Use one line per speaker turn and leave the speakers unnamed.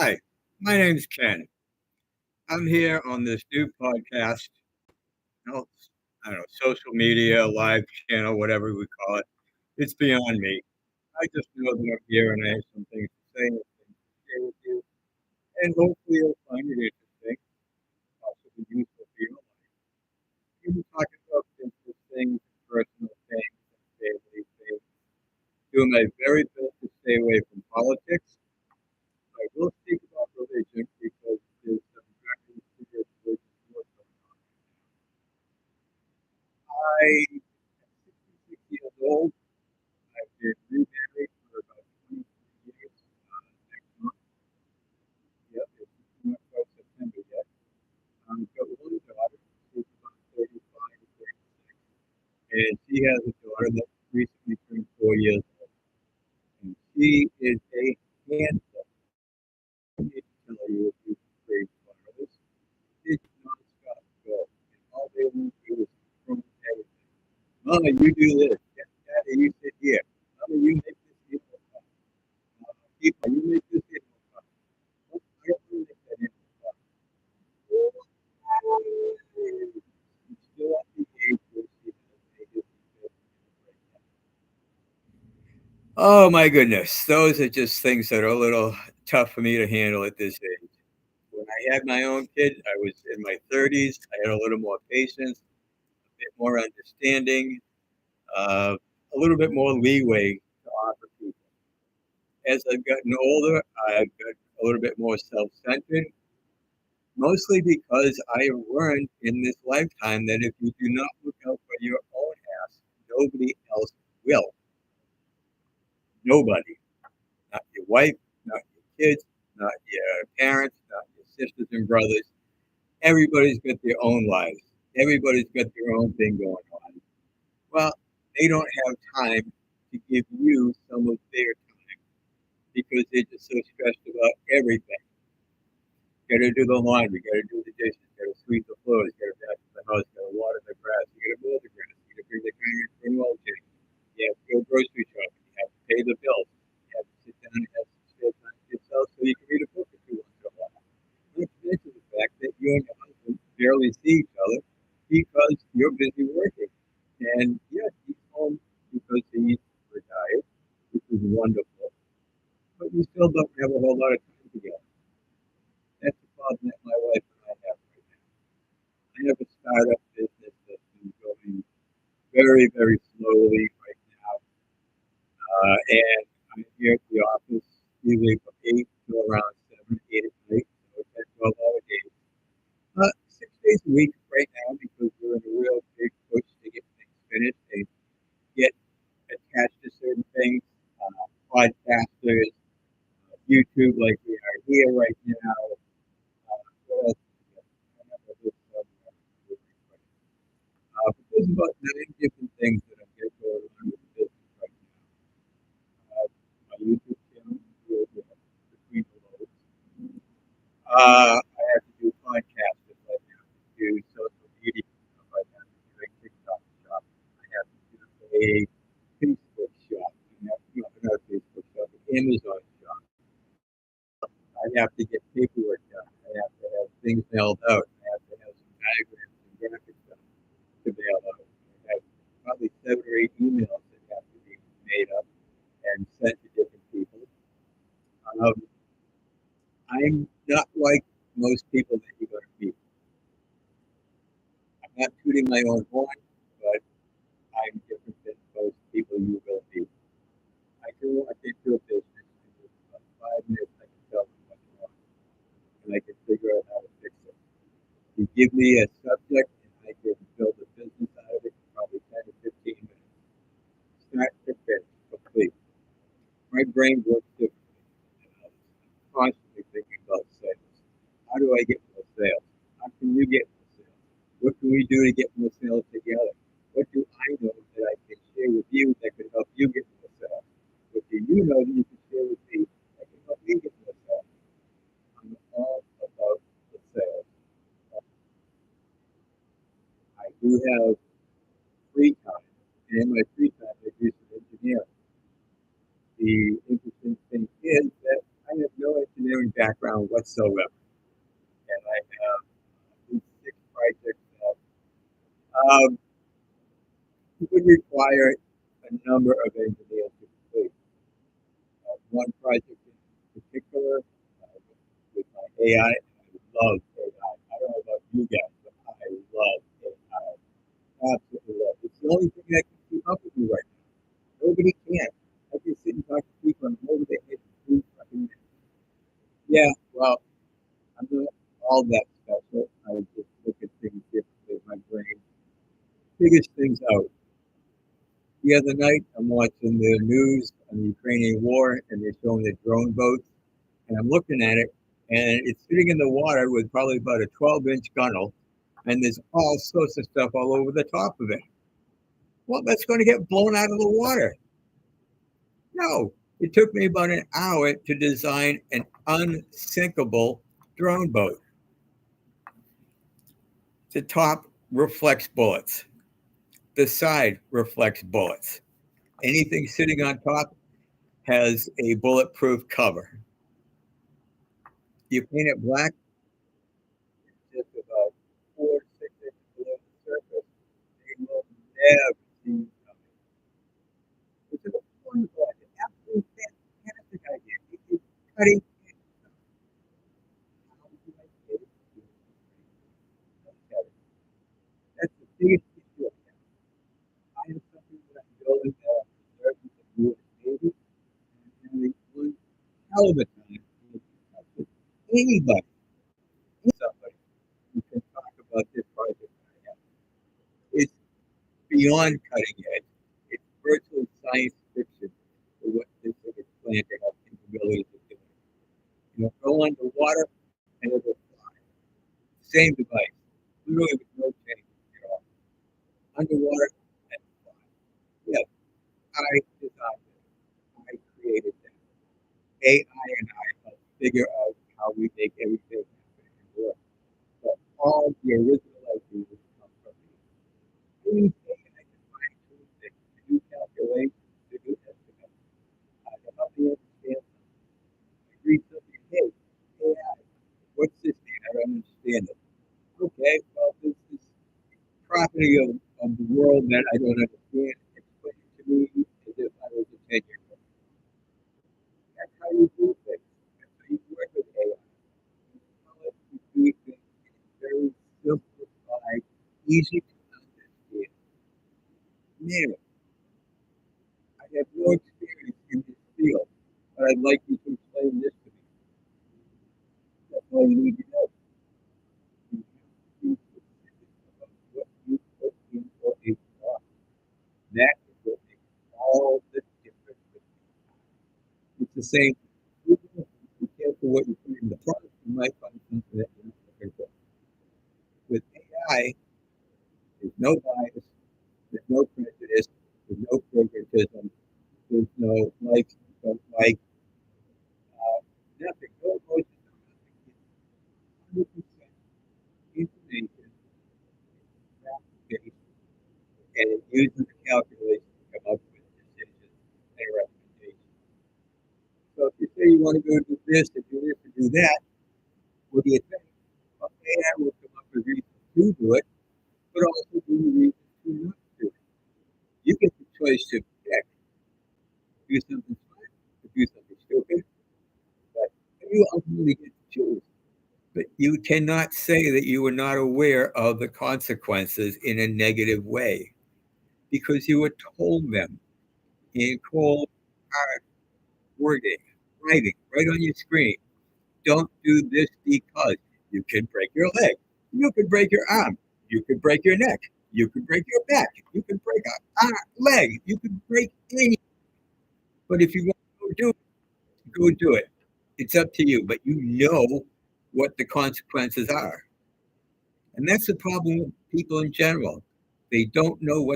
Hi, my name's Ken. I'm here on this new podcast. well, I don't know, social media, live channel, whatever we call it. It's beyond me. I just know that I'm here and I have some things to say and things to share with you. And hopefully you'll find it interesting, possibly useful for your life. We'll be talking about business things, personal things, and family things. Doing my very best to stay away from politics. I will speak about religion because there's some very serious religious wars going on. I am 66 years old. I've been remarried for about 23 years. Next month, yep, it's not quite September yet. I've got one daughter. She's about 35 to 36. And she has a daughter that recently turned 4 years old. And she is a handful. I need to tell you if you raise wireless. It's non-stop go. And all they want to do is control everything. Mama, you do this. Daddy, you sit here. Mama, you make this equal fun. People, you make this equal fun. Well, I don't want to make that equal fun. She's still at the age where she has a different right now. Oh my goodness, those are just things that are a little tough for me to handle at this age. When I had my own kid, I was in my 30s. I had a little more patience, a bit more understanding, a little bit more leeway to offer people. As I've gotten older, I've got a little bit more self-centered, mostly because I have learned in this lifetime that if you do not look out for your own ass, nobody else will. Nobody. Not your wife, not your kids, not your parents, not your sisters and brothers. Everybody's got their own lives. Everybody's got their own thing going on. Well, they don't have time to give you some of their time because they're just so stressed about everything. Gotta do the laundry, gotta do the dishes, gotta sweep the floors, gotta vacuum the house, gotta water the grass, you gotta mow the grass, you gotta bring the car in for an oil change, you have to go grocery shopping, you have to pay the bills, you have to sit down and have some spare time to yourself so you can read a book or two once in a while. Not to mention the fact that you and your husband barely see each other because you're busy working. And yes, he's home because he's retired, which is wonderful, but you still don't have a whole lot of time together. That's the problem that my wife and I have right now. I have a startup business that's been going very, very slowly right now. And I'm here at the office usually from 8 to around 7, 8 at night. So it's at 12-hour days. 6 days a week right now because we're in a real big push to get things finished and get attached to certain things. Podcasters, YouTube like we are here right now. What else? I remember this but there's about 9 different things that I'm getting going on with the business right now. My YouTube channel, real good, between the loads. I have to do podcasts just like I have to do social media stuff. I have to do a TikTok shop. I have to do a Facebook shop. I have to, no, not a Facebook shop, an Amazon shop. I have to get paperwork done. I have to have things mailed out. I have to have some diagrams and graphics done to mail out. I have probably 7 or 8 emails that have to be made up and sent to different people. Um, I'm not like most people that you're going to meet. I'm not tooting my own horn, but I'm different than most people you will meet. I can walk into a business and in about 5 minutes I can tell them what's wrong and I can figure out how to fix it. You give me a subject and I can build a business out of it in probably 10 to 15 minutes. Start to finish, complete. My brain works differently than others. I'm constantly thinking about sales. How do I get more sales? How can you get more sales? What can we do to get more sales together? What do I know that I can share with you that could help you get more sales? What do you know that you can share with me that can help me get more sales? I'm all about the sales. I do have free time, and in my free time I do some engineering. The interesting thing is that I have no engineering background whatsoever. And I have these 6 projects that would require a number of engineers to complete. One project in particular with my AI. I love AI. I don't know about you guys, but I love AI. Absolutely love it. It's the only thing that can keep up with me right now. Nobody can. I can sit and talk to people and hold their head for 2 fucking minutes. Yeah, well, I'm not all that special. I just look at things differently. My brain figures things out. The other night, I'm watching the news on the Ukrainian war, and they're showing the drone boats, and I'm looking at it, and it's sitting in the water with probably about a 12-inch gunnel, and there's all sorts of stuff all over the top of it. Well, that's going to get blown out of the water. No, it took me about an hour to design an unsinkable drone boat. The top reflects bullets. The side reflects bullets. Anything sitting on top has a bulletproof cover. You paint it black, just about 4 to 6 inches below the surface. They will never see you coming. It's a wonderful idea, absolutely fantastic idea. It's cutting edge stuff. How do I get it to do it? That's the biggest issue I have. I have something that I'm building that I'm serving the U.S. Navy, and I'm having one hell of a time with anybody, somebody who can talk about this project that I have. It's beyond cutting edge. It's virtual science fiction for what this thing is planned to have capabilities of doing. Go underwater and it will fly. Same device, literally with no change at all. Underwater and fly. Yes, I designed it. I created that. AI and I help figure out how we make everything happen and work. But all the original ideas come from me. Anything I can find tools that to do calculations, to do estimates, to help me understand something. I read something, hey, AI, what's this mean? I don't understand it. Okay, well, this is property of the world that I don't understand. Explain it to me as if I was a 10-year-old. That's how you do things. That's how you work with AI. You tell it to do things in a very simplified, easy to understand manner. I have no experience in this field, but I'd like you to explain this to me. That's all you need to know. You have to be specific about what you put in for a thought. That is what makes all the difference with AI. It's the same. Even if you be careful what you put in the product, you might find something that you're not looking for. With AI, there's no bias, there's no prejudice, there's no favoritism, there's no likes, don't like, nothing, no emotions, no nothing. It's 100% information, fact-based, and it uses the calculation to come up with decisions and recommendations. So if you say you want to go do this and do this and do that, what do you think? Well, AI will come up with reasons to do it, but also give you reasons to not do it. You get the choice to pick, do something smart or do something stupid, but you ultimately get to choose. But you cannot say that you were not aware of the consequences in a negative way because you were told them in cold, hard wording, writing right on your screen. Don't do this because you can break your leg, you could break your arm, you could break your neck, you could break your back, you could break a leg, you could break any. But if you want to go do it. It's up to you, but you know what the consequences are. And that's the problem with people in general. They don't know what